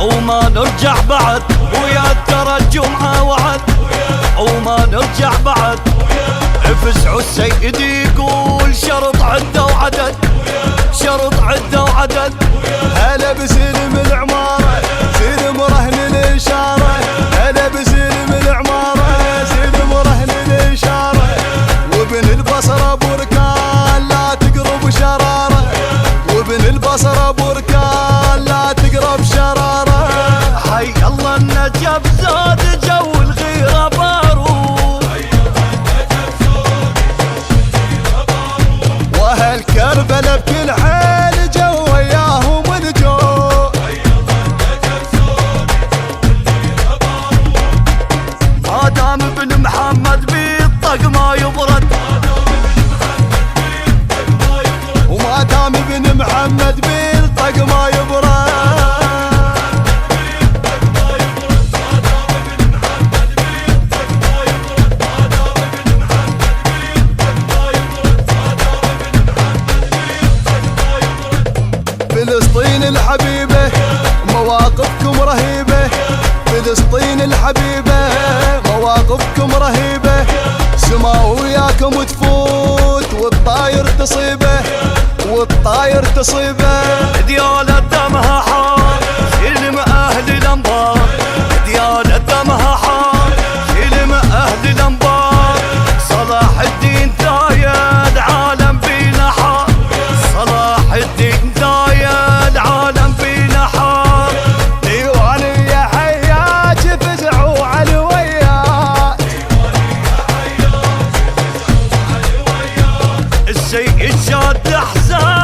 وما نرجع بعد، ويا ترى الجمعة وعد وما نرجع بعد. افزعوا السيد يقول شرط عدة وعدد، شرط عدة وعدد. هلا بسلم العمارة سلم رهن الإشارة، هلا بسلم العمارة سلم رهن الإشارة. وابن البصرة بركان لا تقرب شرارة، وابن البصرة بركان لا تقرب شرارة. حي الله النجف زاد جو الغيرة بارود، واهل كربلا بكل حال جو وياهم الجو. ما دام ابن محمد بالطق ما يبرد، وما دام ابن محمد بالطق ما يبرد. فلسطين الحبيبة مواقفكم رهيبة، فلسطين الحبيبة مواقفكم رهيبة. سما وياكم تفوت والطاير تصيبه، والطاير تصيبه. ديالة دمها حار سلم أهل الأنبار، ديالة دمها حار سلم أهل الأنبار. صلاح الدين زايد عالم بينا حار، صلاح الدين زايد عالم بينا حار. ديواني يا حياج فزعوا على الوياج، السيد شاد حزام